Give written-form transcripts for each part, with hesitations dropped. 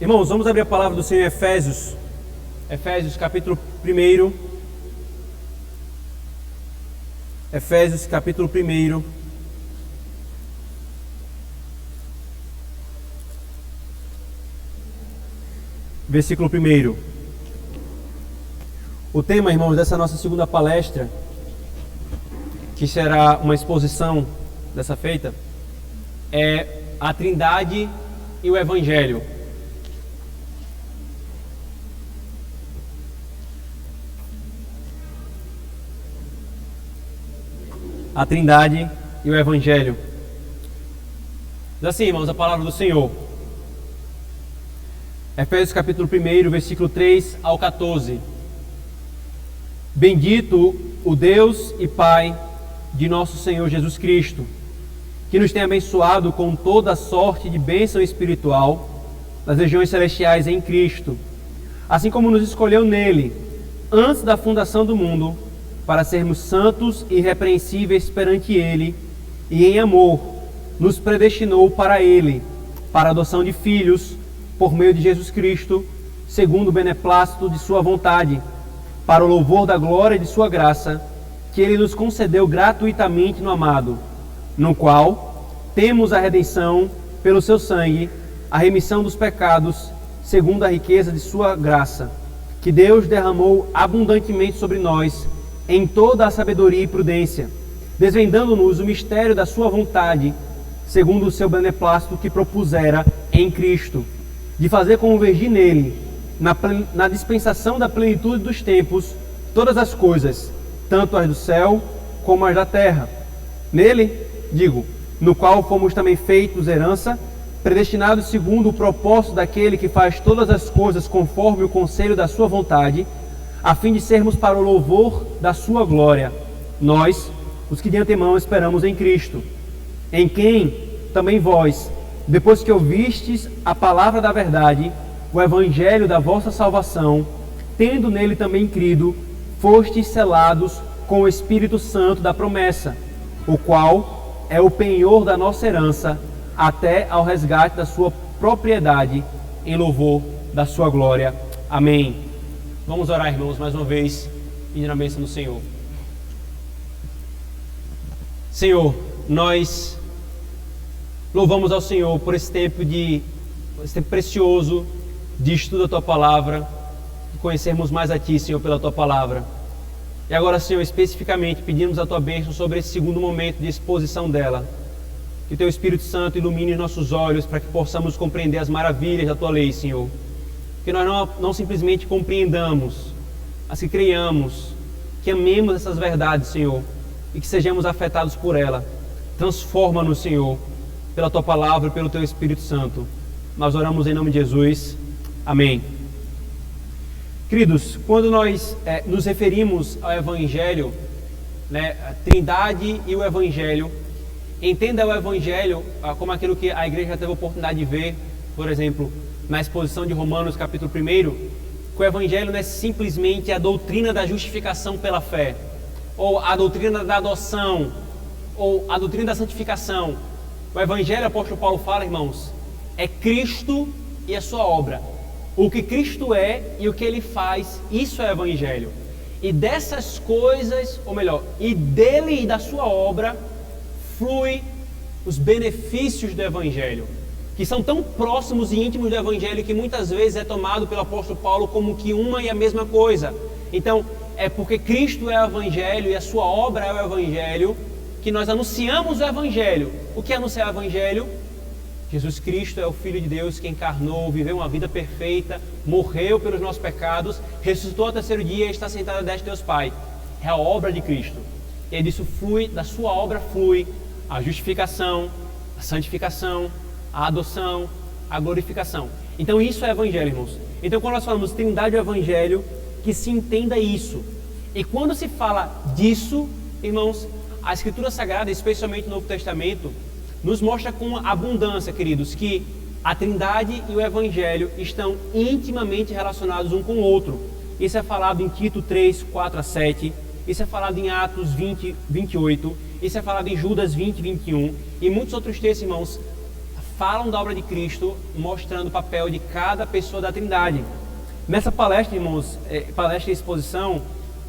Irmãos, vamos abrir a palavra do Senhor em Efésios. Efésios capítulo 1. Efésios capítulo 1. Versículo 1. O tema, irmãos, dessa nossa segunda palestra, que será uma exposição dessa feita, é a Trindade e o Evangelho. A Trindade e o Evangelho. Diz assim, irmãos, a palavra do Senhor. Efésios capítulo 1, versículo 3 ao 14. Bendito o Deus e Pai de nosso Senhor Jesus Cristo, que nos tem abençoado com toda sorte de bênção espiritual nas regiões celestiais em Cristo, assim como nos escolheu nele, antes da fundação do mundo, para sermos santos e irrepreensíveis perante ele, e em amor nos predestinou para ele, para a adoção de filhos, por meio de Jesus Cristo, segundo o beneplácito de sua vontade, para o louvor da glória de sua graça, que ele nos concedeu gratuitamente no amado, no qual temos a redenção pelo seu sangue, a remissão dos pecados, segundo a riqueza de sua graça, que Deus derramou abundantemente sobre nós, em toda a sabedoria e prudência, desvendando-nos o mistério da sua vontade, segundo o seu beneplácito que propusera em Cristo, de fazer convergir nele, na dispensação da plenitude dos tempos, todas as coisas, tanto as do céu como as da terra. Nele, no qual fomos também feitos herança, predestinados segundo o propósito daquele que faz todas as coisas conforme o conselho da sua vontade, a fim de sermos para o louvor da sua glória, nós, os que de antemão esperamos em Cristo, em quem também vós, depois que ouvistes a palavra da verdade, o evangelho da vossa salvação, tendo nele também crido, fostes selados com o Espírito Santo da promessa, o qual é o penhor da nossa herança, até ao resgate da sua propriedade, em louvor da sua glória. Amém. Vamos orar, irmãos, mais uma vez, e na bênção do Senhor. Senhor, nós louvamos ao Senhor por esse tempo precioso de estudo da Tua Palavra, de conhecermos mais a Ti, Senhor, pela Tua Palavra. E agora, Senhor, especificamente, pedimos a Tua bênção sobre esse segundo momento de exposição dela. Que o Teu Espírito Santo ilumine os nossos olhos para que possamos compreender as maravilhas da Tua lei, Senhor. Que nós não simplesmente compreendamos, mas que creiamos, que amemos essas verdades, Senhor, e que sejamos afetados por ela. Transforma-nos, Senhor, pela Tua Palavra e pelo Teu Espírito Santo. Nós oramos em nome de Jesus. Amém. Queridos, quando nós nos referimos ao Evangelho, a Trindade e o Evangelho, entenda o Evangelho como aquilo que a igreja já teve a oportunidade de ver, por exemplo, na exposição de Romanos capítulo 1, que o Evangelho não é simplesmente a doutrina da justificação pela fé, ou a doutrina da adoção, ou a doutrina da santificação. O Evangelho, o apóstolo Paulo fala, irmãos, é Cristo e a sua obra. O que Cristo é e o que Ele faz, isso é Evangelho. E dessas coisas, ou melhor, e dele e da sua obra, flui os benefícios do Evangelho, que são tão próximos e íntimos do Evangelho que muitas vezes é tomado pelo apóstolo Paulo como que uma e a mesma coisa. Então, é porque Cristo é o Evangelho e a sua obra é o Evangelho que nós anunciamos o Evangelho. O que é anunciar o Evangelho? Jesus Cristo é o Filho de Deus que encarnou, viveu uma vida perfeita, morreu pelos nossos pecados, ressuscitou ao terceiro dia e está sentado à destra de Deus Pai. É a obra de Cristo. E disso flui, da sua obra flui a justificação, a santificação, a adoção, a glorificação. Então isso é Evangelho, irmãos. Então quando nós falamos Trindade e Evangelho, que se entenda isso. E quando se fala disso, irmãos, a Escritura Sagrada, especialmente no Novo Testamento, nos mostra com abundância, queridos, que a Trindade e o Evangelho estão intimamente relacionados um com o outro. Isso é falado em Tito 3, 4 a 7, isso é falado em Atos 20, 28, isso é falado em Judas 20, 21 e muitos outros textos, irmãos, falam da obra de Cristo, mostrando o papel de cada pessoa da Trindade. Nessa palestra, irmãos, palestra e exposição,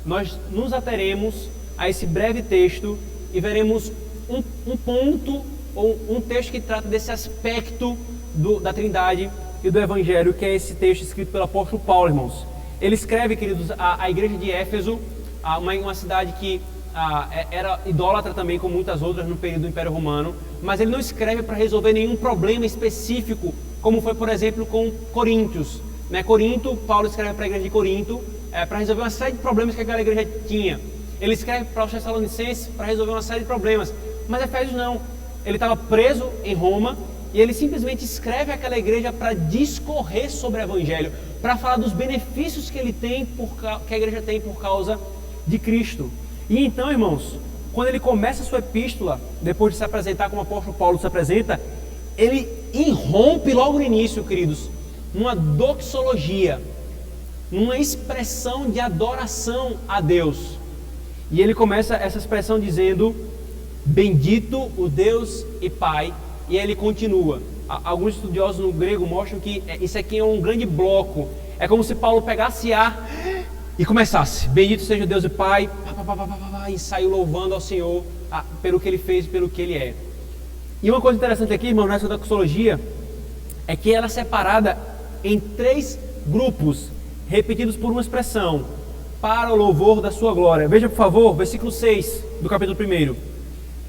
nós nos ateremos a esse breve texto e veremos um ponto ou um texto que trata desse aspecto da Trindade e do Evangelho, que é esse texto escrito pelo apóstolo Paulo, irmãos. Ele escreve, queridos, a igreja de Éfeso, uma cidade que era idólatra também, como muitas outras no período do Império Romano, mas ele não escreve para resolver nenhum problema específico, como foi, por exemplo, com Coríntios. Corinto, Paulo escreve para a igreja de Corinto para resolver uma série de problemas que aquela igreja tinha. Ele escreve para os Tessalonicenses para resolver uma série de problemas, mas Efésios não. Ele estava preso em Roma e ele simplesmente escreve aquela igreja para discorrer sobre o Evangelho, para falar dos benefícios que ele tem, que a igreja tem por causa de Cristo. E então, irmãos, quando ele começa a sua epístola, depois de se apresentar como o apóstolo Paulo se apresenta, ele irrompe logo no início, queridos, numa doxologia, numa expressão de adoração a Deus. E ele começa essa expressão dizendo: bendito o Deus e Pai. E aí ele continua. Alguns estudiosos no grego mostram que isso aqui é um grande bloco. É como se Paulo pegasse ar e começasse: bendito seja o Deus e Pai, e saiu louvando ao Senhor pelo que ele fez, pelo que ele é. E uma coisa interessante aqui, irmão, nessa doxologia, é que ela é separada em 3 grupos, repetidos por uma expressão: para o louvor da sua glória. Veja, por favor, versículo 6 do capítulo 1.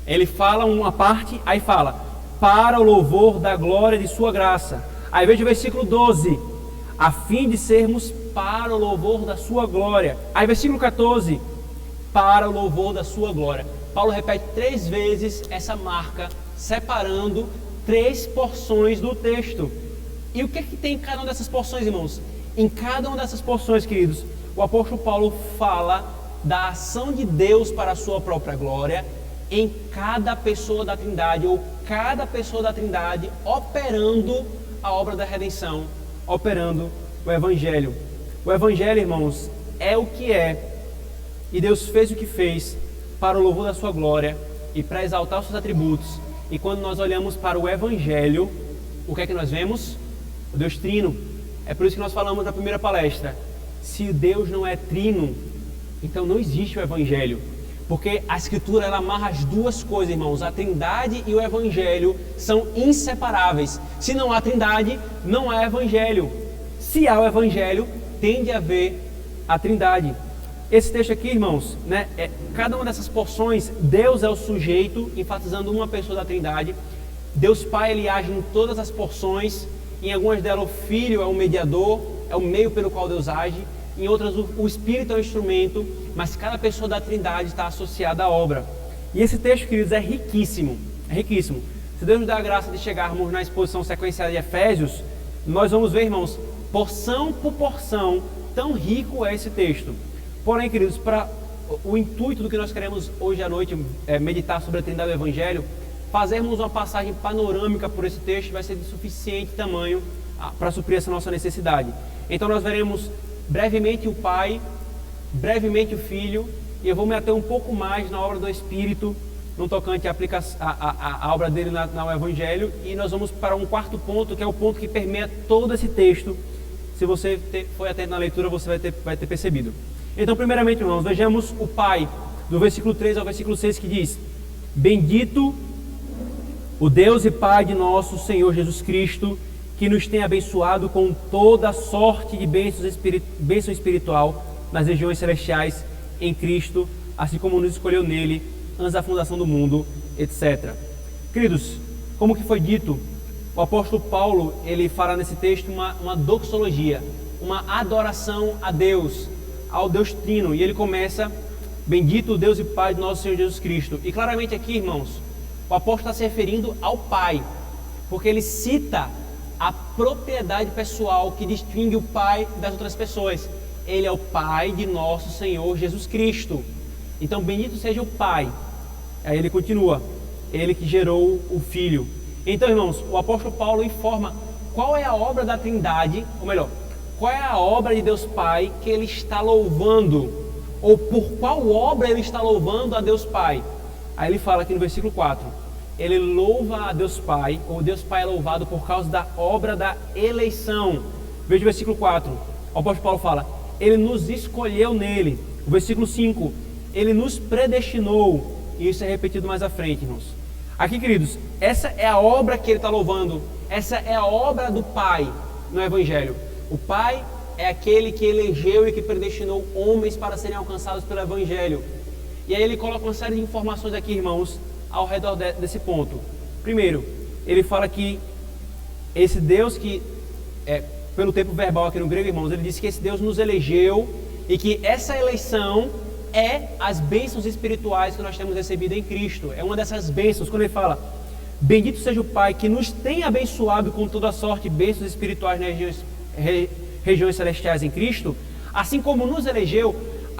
Ele fala uma parte, aí fala: para o louvor da glória de sua graça. Aí veja o versículo 12: a fim de sermos para o louvor da sua glória. Aí versículo 14: para o louvor da sua glória. Paulo repete 3 vezes essa marca, separando 3 porções do texto. E o que tem em cada uma dessas porções, irmãos? Em cada uma dessas porções, queridos, o apóstolo Paulo fala da ação de Deus para a sua própria glória em cada pessoa da Trindade, ou cada pessoa da Trindade operando a obra da redenção, operando o Evangelho. O Evangelho, irmãos, é o que é, e Deus fez o que fez para o louvor da sua glória e para exaltar os seus atributos. E quando nós olhamos para o Evangelho, o que é que nós vemos? O Deus trino. É por isso que nós falamos na primeira palestra: se Deus não é trino, então não existe o Evangelho. Porque a Escritura ela amarra as 2 coisas, irmãos. A Trindade e o Evangelho são inseparáveis. Se não há Trindade, não há Evangelho. Se há o Evangelho, tem de haver a Trindade. Esse texto aqui, irmãos, cada uma dessas porções, Deus é o sujeito, enfatizando uma pessoa da Trindade. Deus Pai, ele age em todas as porções. Em algumas delas o Filho é o mediador, é o meio pelo qual Deus age. Em outras o Espírito é o instrumento, mas cada pessoa da Trindade está associada à obra. E esse texto, queridos, é riquíssimo, é riquíssimo. Se Deus nos dá a graça de chegarmos na exposição sequenciada de Efésios, nós vamos ver, irmãos, porção por porção, tão rico é esse texto. Porém, queridos, para o intuito do que nós queremos hoje à noite meditar sobre a Trindade do Evangelho, fazermos uma passagem panorâmica por esse texto vai ser de suficiente tamanho para suprir essa nossa necessidade. Então nós veremos brevemente o Pai, brevemente o Filho, e eu vou me ater um pouco mais na obra do Espírito, no tocante à obra dele no Evangelho, e nós vamos para um 4º ponto, que é o ponto que permeia todo esse texto. Se você foi atento na leitura, você vai ter percebido. Então, primeiramente, irmãos, vejamos o Pai, do versículo 3 ao versículo 6, que diz: bendito o Deus e Pai de nosso Senhor Jesus Cristo, que nos tem abençoado com toda sorte de bênção espiritual nas regiões celestiais em Cristo, assim como nos escolheu nele antes da fundação do mundo, etc. Queridos, como que foi dito, o apóstolo Paulo, ele fala nesse texto uma doxologia, uma adoração a Deus, ao Deus Trino, e ele começa: bendito o Deus e Pai de nosso Senhor Jesus Cristo. E claramente aqui, irmãos, o apóstolo está se referindo ao Pai, porque ele cita a propriedade pessoal que distingue o Pai das outras pessoas. Ele é o Pai de nosso Senhor Jesus Cristo. Então, bendito seja o Pai. Aí ele continua: ele que gerou o Filho. Então, irmãos, o apóstolo Paulo informa qual é a obra da Trindade, ou melhor, qual é a obra de Deus Pai que ele está louvando, ou por qual obra ele está louvando a Deus Pai. Aí ele fala aqui no versículo 4: ele louva a Deus Pai, ou Deus Pai é louvado por causa da obra da eleição. Veja o versículo 4, o apóstolo Paulo fala, ele nos escolheu nele. O versículo 5, ele nos predestinou, e isso é repetido mais à frente, irmãos. Aqui, queridos, essa é a obra que ele está louvando, essa é a obra do Pai no Evangelho. O Pai é aquele que elegeu e que predestinou homens para serem alcançados pelo Evangelho. E aí ele coloca uma série de informações aqui, irmãos, ao redor desse ponto. Primeiro, ele fala que esse Deus que, pelo tempo verbal aqui no grego, irmãos, ele diz que esse Deus nos elegeu e que essa eleição é as bênçãos espirituais que nós temos recebido em Cristo. É uma dessas bênçãos, quando ele fala, bendito seja o Pai que nos tem abençoado com toda sorte de bênçãos espirituais nas regiões celestiais em Cristo, assim como nos elegeu.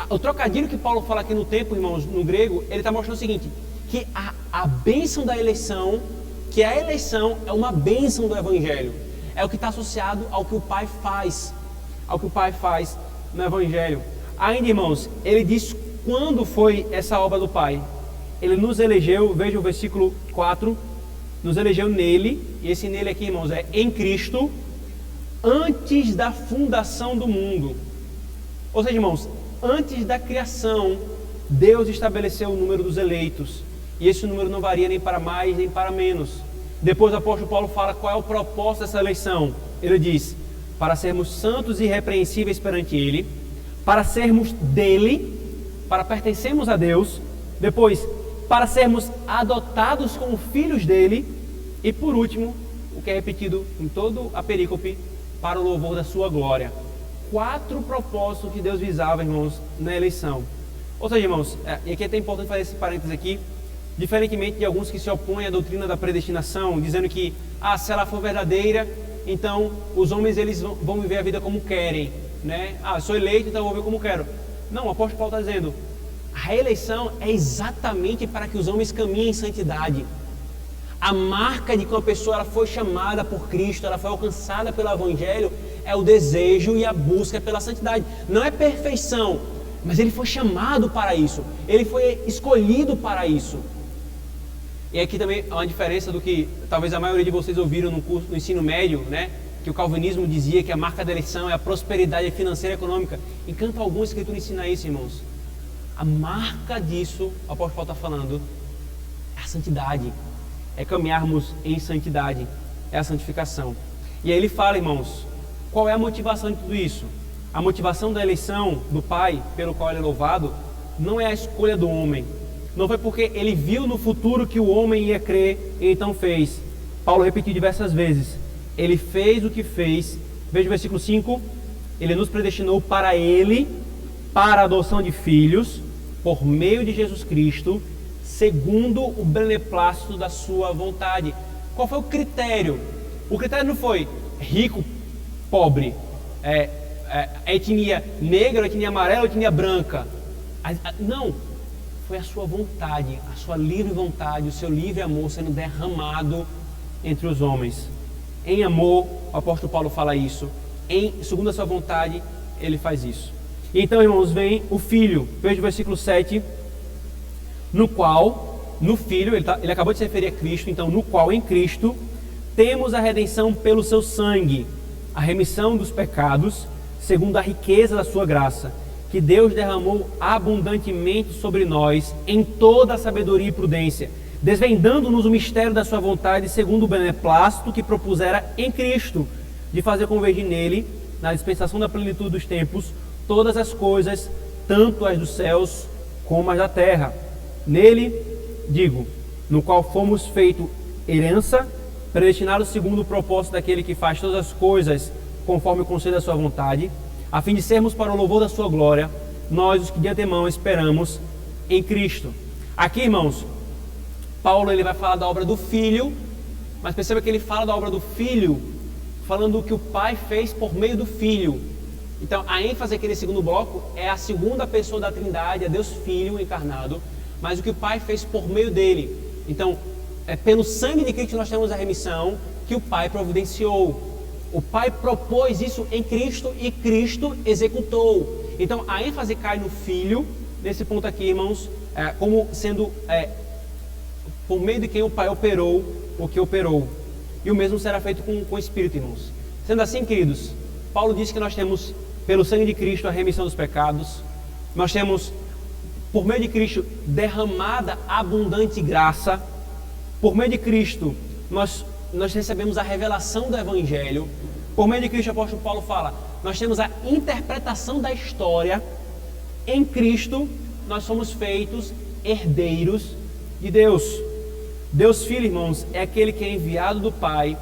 O trocadilho que Paulo fala aqui no tempo, irmãos, no grego, ele está mostrando o seguinte, que a bênção da eleição, que a eleição é uma bênção do Evangelho, é o que está associado ao que o Pai faz, no Evangelho. Ainda, irmãos, ele diz quando foi essa obra do Pai. Ele nos elegeu, veja o versículo 4, nos elegeu nele, e esse nele aqui, irmãos, é em Cristo, antes da fundação do mundo. Ou seja, irmãos, antes da criação, Deus estabeleceu o número dos eleitos, e esse número não varia nem para mais nem para menos. Depois o apóstolo Paulo fala qual é o propósito dessa eleição. Ele diz, para sermos santos e irrepreensíveis perante Ele, para sermos dele, para pertencermos a Deus, depois, para sermos adotados como filhos dele, e por último, o que é repetido em toda a perícope, para o louvor da sua glória. 4 propósitos que Deus visava, irmãos, na eleição. Ou seja, irmãos, e aqui é até importante fazer esse parênteses aqui, diferentemente de alguns que se opõem à doutrina da predestinação, dizendo que, se ela for verdadeira, então os homens eles vão viver a vida como querem, né? Eu sou eleito, então eu vou viver como quero. Não, o apóstolo Paulo está dizendo, a eleição é exatamente para que os homens caminhem em santidade. A marca de que uma pessoa ela foi chamada por Cristo, ela foi alcançada pelo Evangelho, é o desejo e a busca pela santidade. Não é perfeição, mas ele foi chamado para isso, ele foi escolhido para isso. E aqui também há uma diferença do que talvez a maioria de vocês ouviram no curso do ensino médio, né? Que o calvinismo dizia que a marca da eleição é a prosperidade financeira e econômica. Em canto algum, a Escritura ensina isso, irmãos. A marca disso, o apóstolo Paulo está falando, é a santidade. É caminharmos em santidade, é a santificação. E aí ele fala, irmãos, qual é a motivação de tudo isso? A motivação da eleição do Pai, pelo qual ele é louvado, não é a escolha do homem. Não foi porque ele viu no futuro que o homem ia crer e então fez. Paulo repetiu diversas vezes. Ele fez o que fez. Veja o versículo 5. Ele nos predestinou para ele, para a adoção de filhos, por meio de Jesus Cristo, segundo o beneplácito da sua vontade. Qual foi o critério? O critério não foi rico, pobre, a etnia negra, a etnia amarela, a etnia branca. Não, foi a sua vontade, a sua livre vontade, o seu livre amor sendo derramado entre os homens. Em amor, o apóstolo Paulo fala isso. Segundo a sua vontade, ele faz isso. E então, irmãos, vem o Filho. Veja o versículo 7, no qual, no Filho, ele acabou de se referir a Cristo, então, no qual, em Cristo, temos a redenção pelo seu sangue, a remissão dos pecados, segundo a riqueza da sua graça, que Deus derramou abundantemente sobre nós, em toda a sabedoria e prudência, desvendando-nos o mistério da sua vontade, segundo o beneplácito que propusera em Cristo, de fazer convergir nele, na dispensação da plenitude dos tempos, todas as coisas, tanto as dos céus como as da terra. Nele, digo, no qual fomos feito herança, predestinados segundo o propósito daquele que faz todas as coisas conforme o conselho da sua vontade, a fim de sermos para o louvor da sua glória, nós os que de antemão esperamos em Cristo. Aqui, irmãos, Paulo ele vai falar da obra do Filho, mas perceba que ele fala da obra do Filho, falando do que o Pai fez por meio do Filho. Então, a ênfase aqui nesse segundo bloco é a segunda pessoa da Trindade, é Deus Filho encarnado, mas o que o Pai fez por meio dele. Então, é pelo sangue de Cristo que nós temos a remissão que o Pai providenciou. O Pai propôs isso em Cristo e Cristo executou. Então, a ênfase cai no Filho, nesse ponto aqui, irmãos, como sendo por meio de quem o Pai operou o que operou. E o mesmo será feito com o Espírito, irmãos. Sendo assim, queridos, Paulo diz que nós temos, pelo sangue de Cristo, a remissão dos pecados. Nós temos, por meio de Cristo, derramada abundante graça. Por meio de Cristo, nós recebemos a revelação do Evangelho. Por meio de Cristo, o apóstolo Paulo fala, nós temos a interpretação da história. Em Cristo, nós somos feitos herdeiros de Deus. Deus Filho, irmãos, é aquele que é enviado do Pai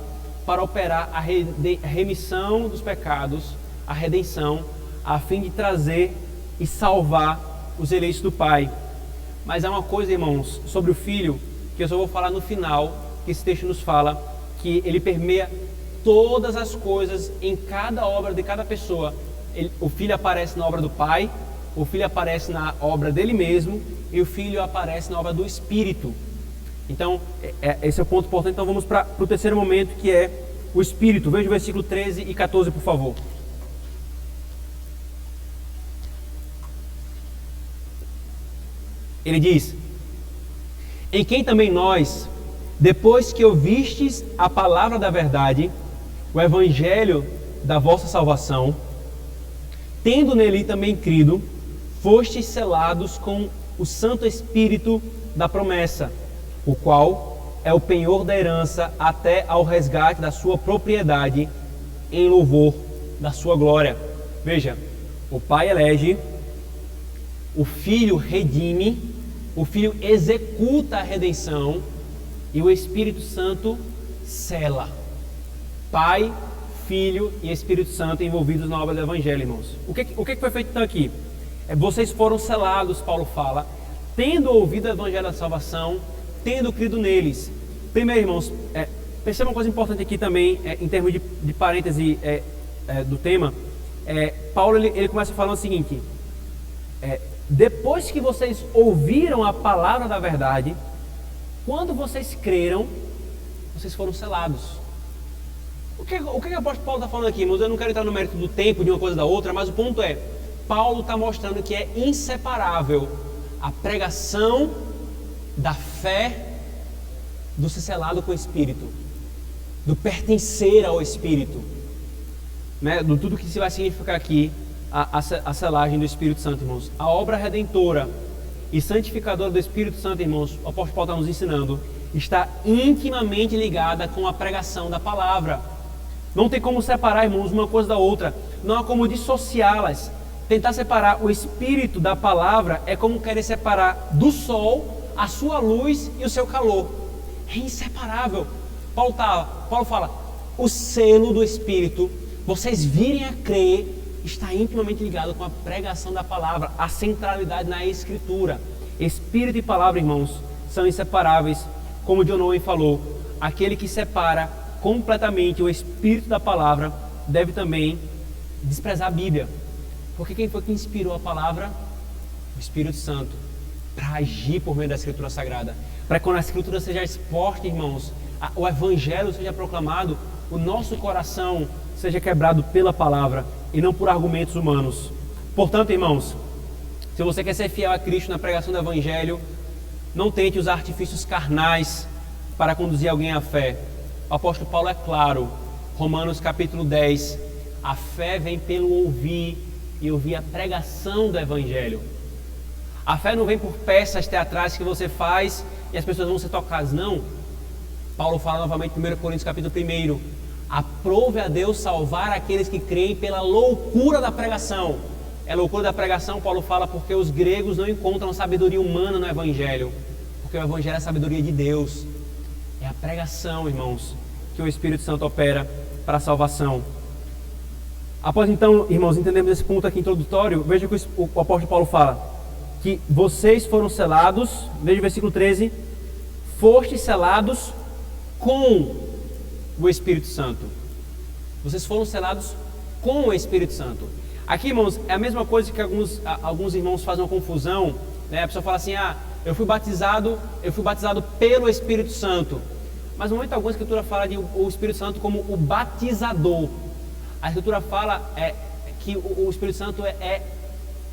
para operar a remissão dos pecados, a redenção, a fim de trazer e salvar os eleitos do Pai. Mas há uma coisa, irmãos, sobre o Filho, que eu só vou falar no final, que esse texto nos fala, que ele permeia todas as coisas em cada obra de cada pessoa. O Filho aparece na obra do Pai, o Filho aparece na obra dele mesmo, e o Filho aparece na obra do Espírito. Então, esse é o ponto importante. Então vamos para o terceiro momento, que é o Espírito. Veja o versículo 13 e 14, por favor. Ele diz: em quem também nós, depois que ouvistes a palavra da verdade, o evangelho da vossa salvação, tendo nele também crido, fostes selados com o Santo Espírito da promessa, o qual é o penhor da herança até ao resgate da sua propriedade, em louvor da sua glória. Veja, o Pai elege, o Filho redime, o Filho executa a redenção e o Espírito Santo sela. Pai, Filho e Espírito Santo envolvidos na obra do Evangelho, irmãos. O que foi feito então aqui? Vocês foram selados, Paulo fala, tendo ouvido o Evangelho da salvação, tendo crido neles. Primeiro, irmãos, perceba uma coisa importante aqui também, em termos de parêntese do tema. Paulo ele começa falando o seguinte: depois que vocês ouviram a palavra da verdade, quando vocês creram, vocês foram selados. O que o apóstolo Paulo está falando aqui, irmãos? Eu não quero entrar no mérito do tempo, de uma coisa da outra, mas o ponto é, Paulo está mostrando que é inseparável a pregação da fé, do ser selado com o Espírito, do pertencer ao Espírito, né? Do tudo que se vai significar aqui a selagem do Espírito Santo, irmãos. A obra redentora e santificadora do Espírito Santo, irmãos, o apóstolo Paulo está nos ensinando, está intimamente ligada com a pregação da palavra. Não tem como separar, irmãos, uma coisa da outra. Não há como dissociá-las. Tentar separar o Espírito da palavra é como querer separar do sol a sua luz e o seu calor. É inseparável. Paulo fala, o selo do Espírito, vocês virem a crer, está intimamente ligado com a pregação da palavra, a centralidade na Escritura. Espírito e palavra, irmãos, são inseparáveis. Como John Owen falou, aquele que separa completamente o Espírito da palavra deve também desprezar a Bíblia. Porque quem foi que inspirou a palavra? O Espírito Santo, para agir por meio da Escritura Sagrada, para que quando a Escritura seja exposta, irmãos, o Evangelho seja proclamado, o nosso coração seja quebrado pela palavra e não por argumentos humanos. Portanto, irmãos, se você quer ser fiel a Cristo na pregação do Evangelho, não tente usar artifícios carnais para conduzir alguém à fé. O apóstolo Paulo é claro, Romanos capítulo 10, a fé vem pelo ouvir e ouvir a pregação do Evangelho. A fé não vem por peças teatrais que você faz e as pessoas vão ser tocadas, não. Paulo fala novamente em 1 Coríntios capítulo 1, aprove a Deus salvar aqueles que creem pela loucura da pregação. É loucura da pregação, Paulo fala, porque os gregos não encontram sabedoria humana no Evangelho, porque o Evangelho é a sabedoria de Deus. É a pregação, irmãos, que o Espírito Santo opera para a salvação. Após então, irmãos, entendermos esse ponto aqui introdutório, veja que o apóstolo Paulo fala que vocês foram selados, veja o versículo 13, fostes selados com o Espírito Santo. Vocês foram selados com o Espírito Santo. Aqui, irmãos, é a mesma coisa que alguns irmãos fazem uma confusão, né? A pessoa fala assim, eu fui batizado pelo Espírito Santo. Mas no momento algum a Escritura fala de o Espírito Santo como o batizador. A Escritura fala que o Espírito Santo é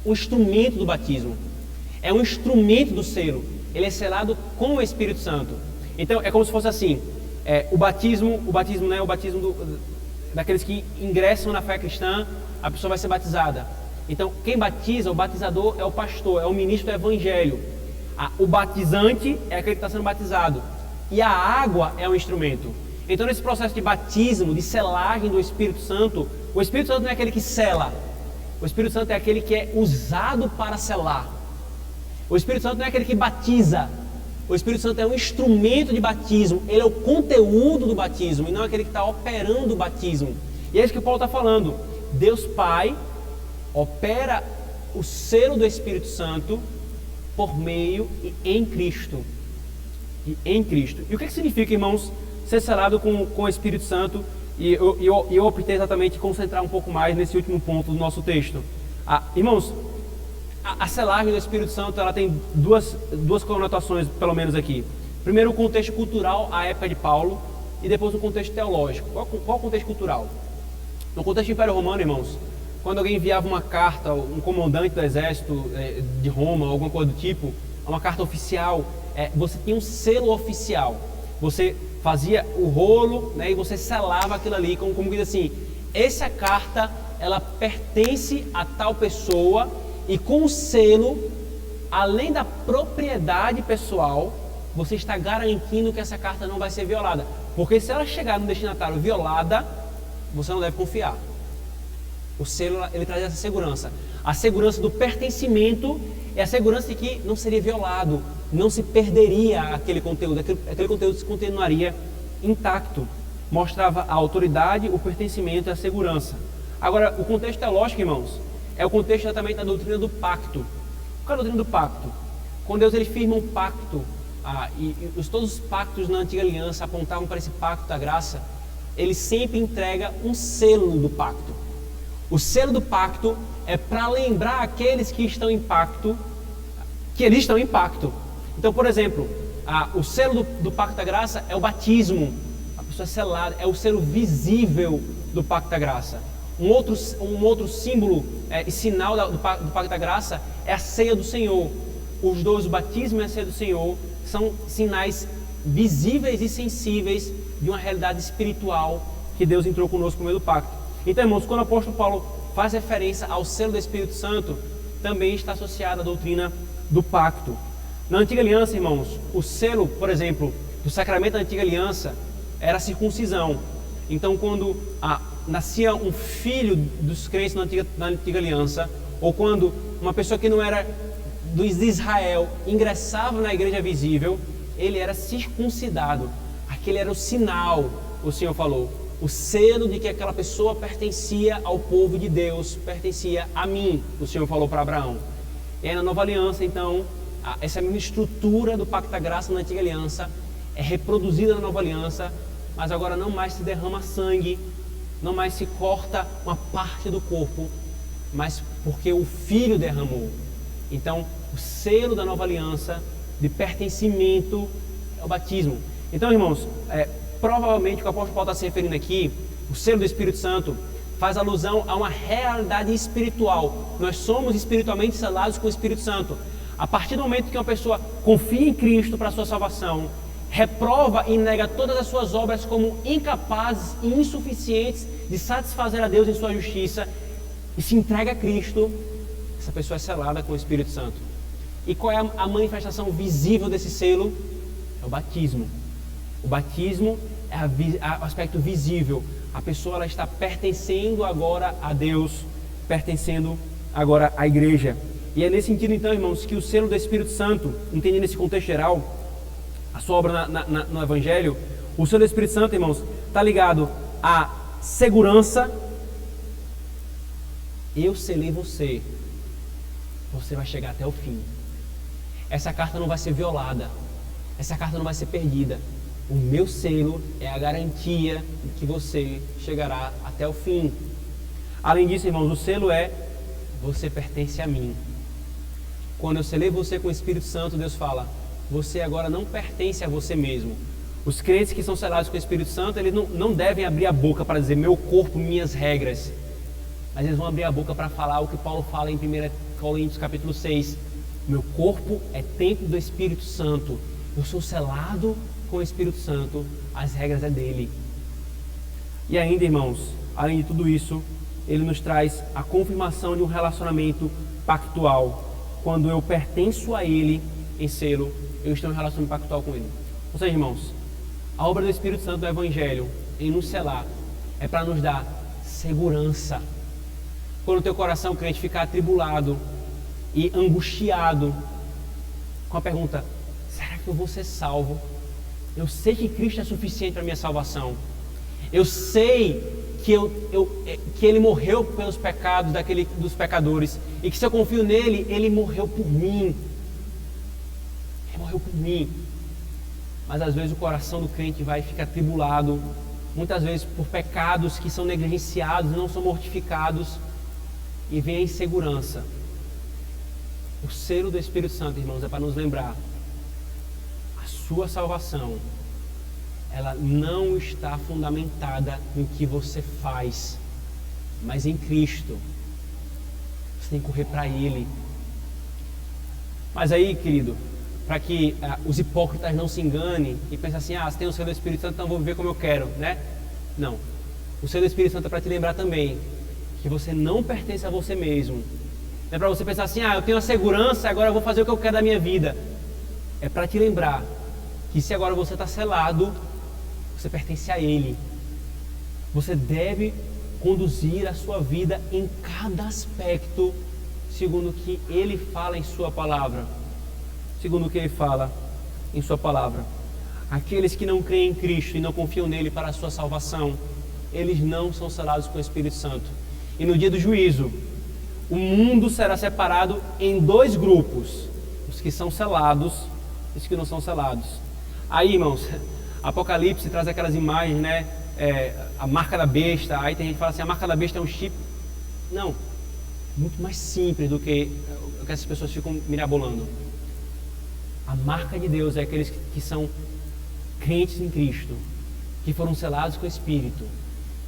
um instrumento do batismo, é um instrumento do selo. ele é selado com o Espírito Santo. Então é como se fosse assim, o batismo não é o batismo daqueles que ingressam na fé cristã, a pessoa vai ser batizada. Então quem batiza, o batizador é o pastor, é o ministro do evangelho. O batizante é aquele que está sendo batizado. E a água é o instrumento. Então nesse processo de batismo, de selagem do Espírito Santo, o Espírito Santo não é aquele que sela. O Espírito Santo é aquele que é usado para selar. O Espírito Santo não é aquele que batiza. O Espírito Santo é um instrumento de batismo. Ele é o conteúdo do batismo e não aquele que está operando o batismo. E é isso que Paulo está falando. Deus Pai opera o selo do Espírito Santo por meio e em Cristo. E em Cristo. E o que significa, irmãos, ser selado com o Espírito Santo? E eu optei exatamente em concentrar um pouco mais nesse último ponto do nosso texto. Irmãos, a selagem do Espírito Santo, ela tem duas conotações, pelo menos aqui. Primeiro, o contexto cultural, à época de Paulo, e depois o contexto teológico. Qual o contexto cultural? No contexto do Império Romano, irmãos, quando alguém enviava uma carta, um comandante do exército de Roma, alguma coisa do tipo, uma carta oficial, você tinha um selo oficial. Você fazia o rolo, né, e você selava aquilo ali, como diz assim, essa carta, ela pertence a tal pessoa, e com o selo, além da propriedade pessoal, você está garantindo que essa carta não vai ser violada. Porque se ela chegar no destinatário violada, você não deve confiar. O selo, ele traz essa segurança. A segurança do pertencimento é a segurança de que não seria violado, não se perderia aquele conteúdo, aquele conteúdo se continuaria intacto. Mostrava a autoridade, o pertencimento e a segurança. Agora, o contexto teológico, irmãos, é o contexto exatamente da doutrina do pacto. Qual é a doutrina do pacto? Com Deus ele firma um pacto, todos os pactos na antiga aliança apontavam para esse pacto da graça. Ele sempre entrega um selo do pacto. O selo do pacto é para lembrar aqueles que estão em pacto, que eles estão em pacto. Então, por exemplo, o selo do pacto da graça é o batismo. A pessoa é selada, é o selo visível do pacto da graça. Um outro símbolo e sinal do pacto da graça é a ceia do Senhor. Os dois, o batismo e a ceia do Senhor, são sinais visíveis e sensíveis de uma realidade espiritual que Deus entrou conosco no meio do pacto. Então, irmãos, quando o apóstolo Paulo faz referência ao selo do Espírito Santo, também está associada à doutrina do pacto. Na antiga aliança, irmãos, o selo, por exemplo, do sacramento da antiga aliança era a circuncisão. Então, quando nascia um filho dos crentes na antiga aliança, ou quando uma pessoa que não era de Israel ingressava na igreja visível, ele era circuncidado. Aquele era o sinal, o Senhor falou, o selo de que aquela pessoa pertencia ao povo de Deus, pertencia a mim, o Senhor falou para Abraão. E aí na nova aliança, então, essa mesma estrutura do pacto da graça na antiga aliança é reproduzida na nova aliança, mas agora não mais se derrama sangue, não mais se corta uma parte do corpo, mas porque o Filho derramou. Então, o selo da nova aliança de pertencimento é o batismo. Então, irmãos, provavelmente o que o apóstolo Paulo está se referindo aqui, o selo do Espírito Santo, faz alusão a uma realidade espiritual. Nós somos espiritualmente selados com o Espírito Santo. A partir do momento que uma pessoa confia em Cristo para a sua salvação, reprova e nega todas as suas obras como incapazes e insuficientes de satisfazer a Deus em sua justiça e se entrega a Cristo, essa pessoa é selada com o Espírito Santo. E qual é a manifestação visível desse selo? É o batismo. O batismo é o aspecto visível. A pessoa ela está pertencendo agora a Deus, pertencendo agora à igreja. E é nesse sentido, então, irmãos, que o selo do Espírito Santo, entendendo esse contexto geral, a sua obra no Evangelho, o selo do Espírito Santo, irmãos, está ligado à segurança. Eu selei você, você vai chegar até o fim. Essa carta não vai ser violada, essa carta não vai ser perdida. O meu selo é a garantia de que você chegará até o fim. Além disso, irmãos, o selo é: você pertence a mim. Quando eu selei você com o Espírito Santo, Deus fala: você agora não pertence a você mesmo. Os crentes que são selados com o Espírito Santo, eles não devem abrir a boca para dizer meu corpo, minhas regras. Mas eles vão abrir a boca para falar o que Paulo fala em 1 Coríntios capítulo 6. Meu corpo é templo do Espírito Santo. Eu sou selado com o Espírito Santo. As regras é dele. E ainda, irmãos, além de tudo isso, ele nos traz a confirmação de um relacionamento pactual. Quando eu pertenço a ele em selo, eu estou em relacionamento pactual com ele. Ou seja, irmãos, a obra do Espírito Santo do Evangelho em nos selar é para nos dar segurança. Quando o teu coração, crente, ficar atribulado e angustiado com a pergunta: será que eu vou ser salvo? Eu sei que Cristo é suficiente para a minha salvação. Eu sei que Ele morreu pelos pecados dos pecadores e que se eu confio nele, Ele morreu por mim. Ele morreu por mim. Mas às vezes o coração do crente vai ficar atribulado, muitas vezes por pecados que são negligenciados e não são mortificados, e vem a insegurança. O selo do Espírito Santo, irmãos, é para nos lembrar: a sua salvação, ela não está fundamentada no que você faz, mas em Cristo. Você tem que correr para Ele. Mas aí, querido, para que os hipócritas não se enganem e pensem assim: se tem o selo do Espírito Santo, então vou viver como eu quero, né? Não. O selo do Espírito Santo é para te lembrar também que você não pertence a você mesmo. Não é para você pensar assim: eu tenho a segurança, agora eu vou fazer o que eu quero da minha vida. É para te lembrar que se agora você está selado, você pertence a Ele. Você deve conduzir a sua vida em cada aspecto segundo o que Ele fala em sua palavra. Segundo o que Ele fala em sua palavra. Aqueles que não creem em Cristo e não confiam nele para a sua salvação, eles não são selados com o Espírito Santo. E no dia do juízo, o mundo será separado em dois grupos: os que são selados e os que não são selados. Aí, irmãos, Apocalipse traz aquelas imagens, né? A marca da besta. Aí tem gente que fala assim: a marca da besta é um chip. Não, muito mais simples do que o que essas pessoas ficam mirabolando. A marca de Deus é aqueles que são crentes em Cristo, que foram selados com o Espírito,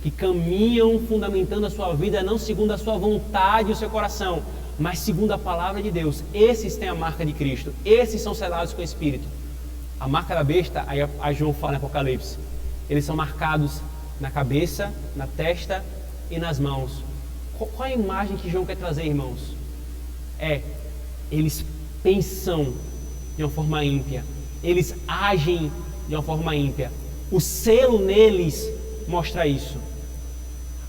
que caminham fundamentando a sua vida não segundo a sua vontade e o seu coração, mas segundo a palavra de Deus. Esses têm a marca de Cristo, esses são selados com o Espírito. A marca da besta, aí João fala em Apocalipse, eles são marcados na cabeça, na testa e nas mãos. Qual é a imagem que João quer trazer, irmãos? Eles pensam de uma forma ímpia, eles agem de uma forma ímpia. O selo neles mostra isso.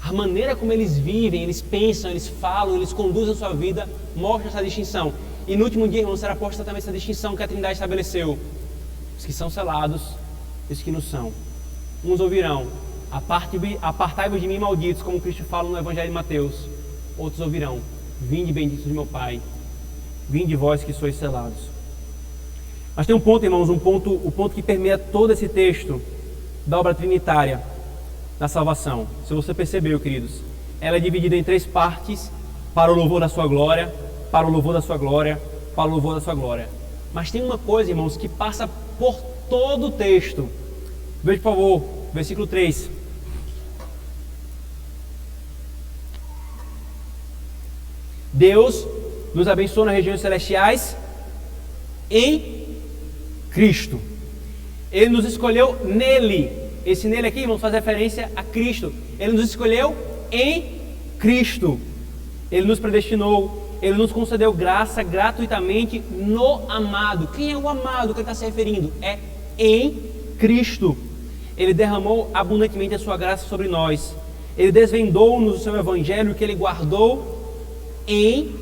A maneira como eles vivem, eles pensam, eles falam, eles conduzem a sua vida, mostra essa distinção. E no último dia, irmãos, será posta também essa distinção que a Trindade estabeleceu: os que são selados e os que não são. Uns ouvirão: apartai-vos de mim, malditos, como Cristo fala no Evangelho de Mateus. Outros ouvirão: vinde, benditos de meu Pai, vinde vós que sois selados. Mas tem um ponto, irmãos, o ponto que permeia todo esse texto da obra trinitária da salvação. Se você percebeu, queridos, ela é dividida em três partes: para o louvor da sua glória, para o louvor da sua glória, para o louvor da sua glória. Mas tem uma coisa, irmãos, que passa por todo o texto. Veja, por favor, versículo 3. Deus nos abençoou nas regiões celestiais em Cristo. Ele nos escolheu nele. Esse nele aqui, vamos fazer referência a Cristo. Ele nos escolheu em Cristo. Ele nos predestinou. Ele nos concedeu graça gratuitamente no amado. Quem é o amado que ele está se referindo? É em Cristo. Ele derramou abundantemente a sua graça sobre nós. Ele desvendou-nos o seu evangelho que ele guardou em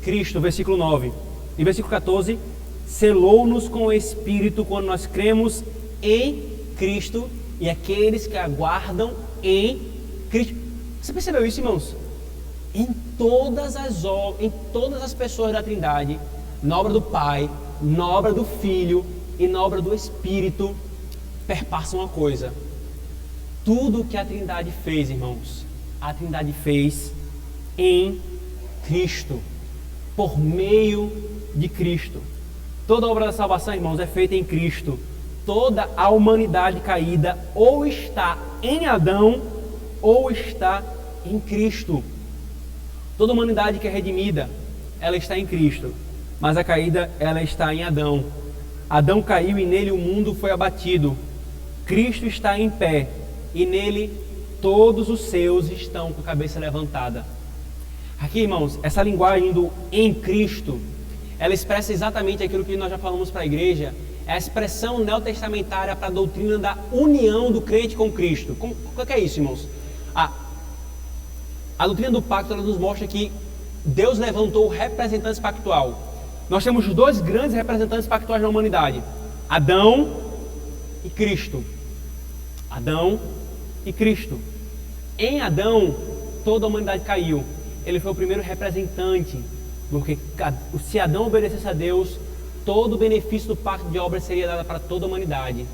Cristo. Versículo 9. E versículo 14. Selou-nos com o Espírito quando nós cremos em Cristo, e aqueles que aguardam em Cristo. Você percebeu isso, irmãos? Em todas as pessoas da Trindade, na obra do Pai, na obra do Filho e na obra do Espírito, perpassa uma coisa: tudo que a Trindade fez, irmãos, a Trindade fez em Cristo, por meio de Cristo. Toda a obra da salvação, irmãos, é feita em Cristo. Toda a humanidade caída ou está em Adão ou está em Cristo. Toda a humanidade que é redimida, ela está em Cristo. mas a caída ela está em Adão. Adão caiu e nele o mundo foi abatido. Cristo está em pé e nele todos os seus estão com a cabeça levantada. Aqui, irmãos, essa linguagem do em Cristo, ela expressa exatamente aquilo que nós já falamos para a igreja, é a expressão neotestamentária para a doutrina da união do crente com Cristo. O que é isso, irmãos? A doutrina do pacto ela nos mostra que Deus levantou o representante pactual. Nós temos dois grandes representantes pactuais na humanidade: Adão e Cristo. Adão e Cristo. Em Adão, toda a humanidade caiu. Ele foi o primeiro representante, porque se Adão obedecesse a Deus, todo o benefício do pacto de obras seria dado para toda a humanidade.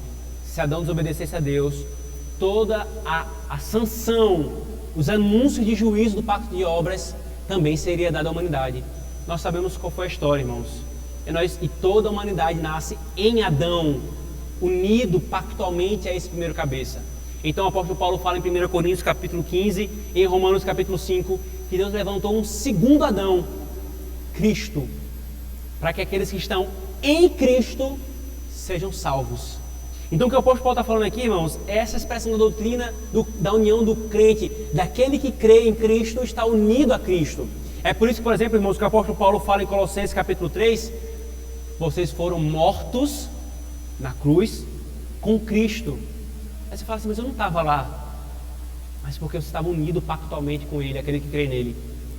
Se Adão desobedecesse a Deus, toda a sanção, os anúncios de juízo do pacto de obras também seria dado à humanidade. Nós sabemos qual foi a história, irmãos. E toda a humanidade nasce em Adão, unido pactualmente a esse primeiro cabeça. Então o apóstolo Paulo fala em 1 Coríntios capítulo 15 e em Romanos capítulo 5 que Deus levantou um segundo Adão, Cristo, para que aqueles que estão em Cristo sejam salvos. Então o que o apóstolo Paulo está falando aqui, irmãos, é essa expressão da doutrina da união do crente, daquele que crê em Cristo está unido a Cristo. É por isso que, por exemplo, irmãos, que o apóstolo Paulo fala em Colossenses capítulo 3, vocês foram mortos na cruz com Cristo. Aí você fala assim, mas eu não estava lá. Mas porque você estava unido pactualmente com Ele, aquele que crê nele.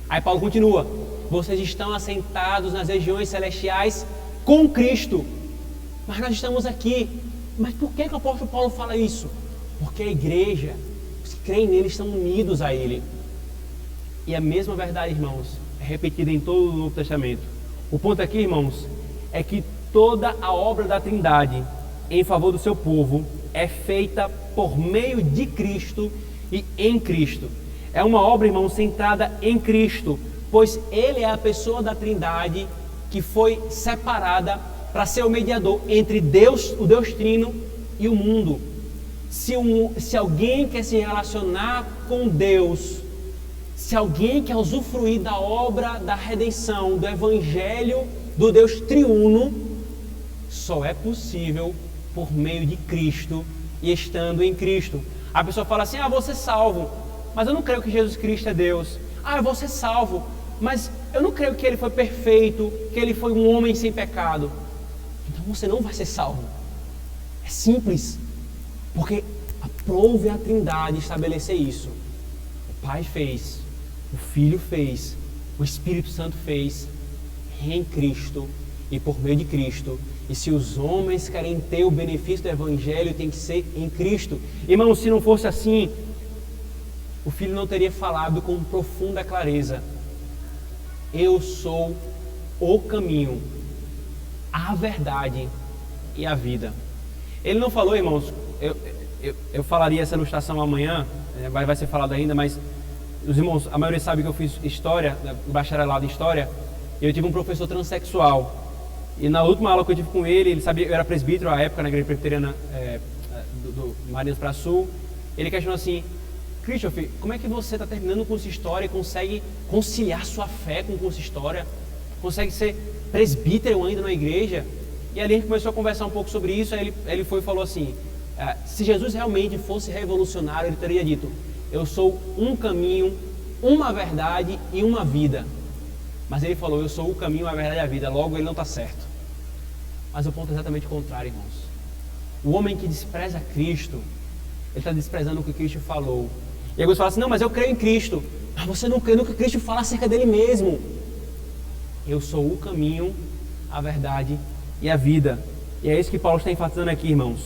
Aí Paulo continua, vocês estão assentados nas regiões celestiais com Cristo. Mas nós estamos aqui. Mas por que o apóstolo Paulo fala isso? Porque a igreja, os que creem nele, estão unidos a Ele. E a mesma verdade, irmãos, é repetida em todo o Novo Testamento. O ponto aqui, irmãos, é que toda a obra da Trindade em favor do seu povo é feita por meio de Cristo e em Cristo. É uma obra, irmãos, centrada em Cristo, pois Ele é a pessoa da Trindade que foi separada para ser o mediador entre Deus, o Deus Trino, e o mundo. Se alguém quer se relacionar com Deus, se alguém quer usufruir da obra da redenção, do Evangelho do Deus Triuno, só é possível por meio de Cristo e estando em Cristo. A pessoa fala assim, vou ser salvo, mas eu não creio que Jesus Cristo é Deus. Eu vou ser salvo, mas eu não creio que Ele foi perfeito, que Ele foi um homem sem pecado. Então você não vai ser salvo. É simples, porque aprove a Trindade estabelecer isso. O Pai fez, o Filho fez, o Espírito Santo fez em Cristo e por meio de Cristo. E se os homens querem ter o benefício do Evangelho, tem que ser em Cristo. Irmão, se não fosse assim, o Filho não teria falado com profunda clareza: eu sou o caminho, a verdade e a vida. Ele não falou, irmãos, eu falaria essa ilustração amanhã, vai ser falado ainda, mas os irmãos, a maioria sabe que eu fiz história, bacharelado em história, e eu tive um professor transexual. E na última aula que eu tive com ele sabia, eu era presbítero à época na igreja presbiteriana do Marinas para Sul. Ele questionou assim: Christopher, como é que você está terminando o curso de história e consegue conciliar sua fé com o curso de história? Consegue ser presbítero ainda na igreja? E ali a gente começou a conversar um pouco sobre isso. Aí ele foi e falou assim: se Jesus realmente fosse revolucionário, ele teria dito: eu sou um caminho, uma verdade e uma vida. Mas ele falou: eu sou o caminho, a verdade e a vida. Logo, ele não está certo. Mas o ponto é exatamente o contrário, irmãos. O homem que despreza Cristo, ele está desprezando o que Cristo falou. E alguns falam assim: não, mas eu creio em Cristo. Mas você não crê no que Cristo fala acerca dele mesmo. Eu sou o caminho, a verdade e a vida. E é isso que Paulo está enfatizando aqui, irmãos.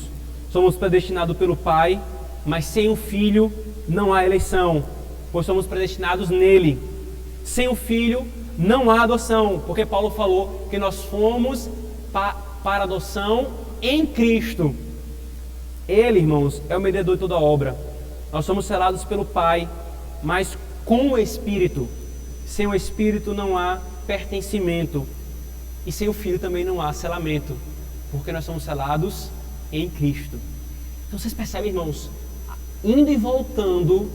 Somos predestinados pelo Pai, mas sem o Filho não há eleição, pois somos predestinados nele. Sem o Filho não há adoção, porque Paulo falou que nós fomos para adoção em Cristo. Ele, irmãos, é o mediador de toda a obra. Nós somos selados pelo Pai, mas com o Espírito. Sem o Espírito não há pertencimento, e sem o Filho também não há selamento, porque nós somos selados em Cristo. Então vocês percebem, irmãos, indo e voltando,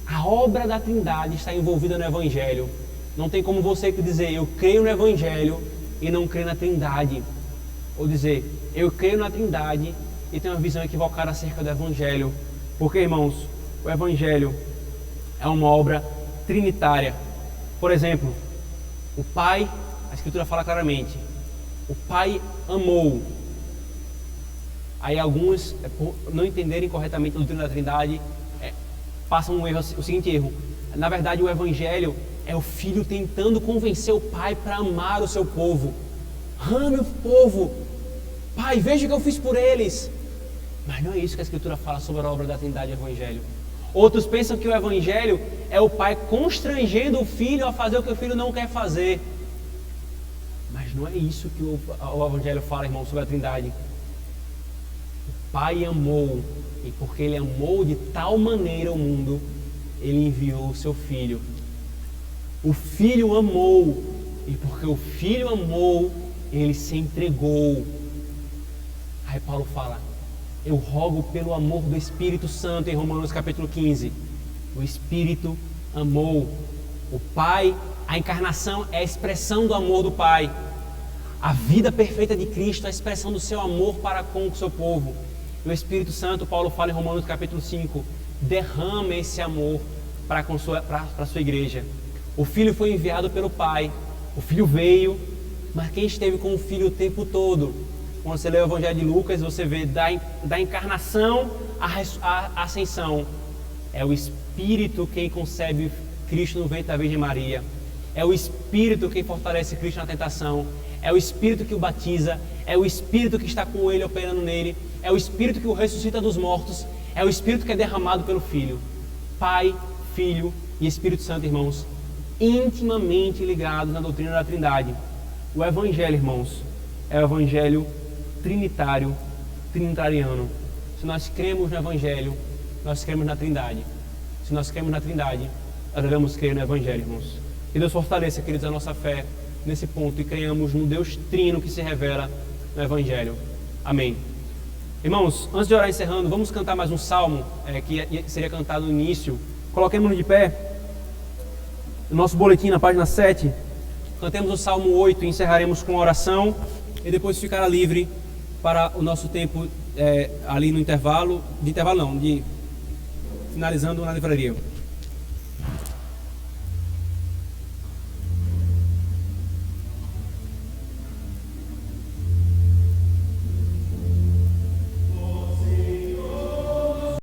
a obra da Trindade está envolvida no Evangelho. Não tem como você dizer: eu creio no Evangelho, e não crê na Trindade. Ou dizer, eu creio na Trindade e tenho uma visão equivocada acerca do Evangelho. Porque, irmãos, o Evangelho é uma obra trinitária. Por exemplo, o Pai, a Escritura fala claramente, o Pai amou. Aí alguns, por não entenderem corretamente a doutrina da Trindade, passam o seguinte erro. Na verdade, o Evangelho é o Filho tentando convencer o Pai para amar o seu povo. Ame o povo. Pai, veja o que eu fiz por eles. Mas não é isso que a Escritura fala sobre a obra da Trindade e o Evangelho. Outros pensam que o Evangelho é o Pai constrangendo o Filho a fazer o que o Filho não quer fazer. Mas não é isso que o Evangelho fala, irmão, sobre a Trindade. O Pai amou, e porque Ele amou de tal maneira o mundo, Ele enviou o seu Filho. O Filho amou, e porque o Filho amou, Ele se entregou. Aí Paulo fala, eu rogo pelo amor do Espírito Santo, em Romanos capítulo 15. O Espírito amou. O Pai, a encarnação é a expressão do amor do Pai. A vida perfeita de Cristo é a expressão do seu amor para com o seu povo. E o Espírito Santo, Paulo fala em Romanos capítulo 5, derrama esse amor para a sua igreja. O Filho foi enviado pelo Pai, o Filho veio, mas quem esteve com o Filho o tempo todo? Quando você lê o Evangelho de Lucas, você vê da encarnação à ascensão. É o Espírito quem concebe Cristo no ventre da Virgem Maria. É o Espírito quem fortalece Cristo na tentação. É o Espírito que o batiza. É o Espírito que está com Ele operando nele. É o Espírito que o ressuscita dos mortos. É o Espírito que é derramado pelo Filho. Pai, Filho e Espírito Santo, irmãos, intimamente ligados na doutrina da Trindade. O Evangelho, irmãos, é o Evangelho trinitariano. Se nós cremos no Evangelho, nós cremos na Trindade. Se nós cremos na Trindade, nós devemos crer no Evangelho, irmãos. Que Deus fortaleça, queridos, a nossa fé nesse ponto e creiamos no Deus Trino que se revela no Evangelho. Amém. Irmãos, antes de orar encerrando, vamos cantar mais um salmo que seria cantado no início. Coloquemos-nos de pé. No nosso boletim, na página 7, cantemos o Salmo 8 e encerraremos com a oração e depois ficará livre para o nosso tempo ali no intervalo, de finalizando na livraria.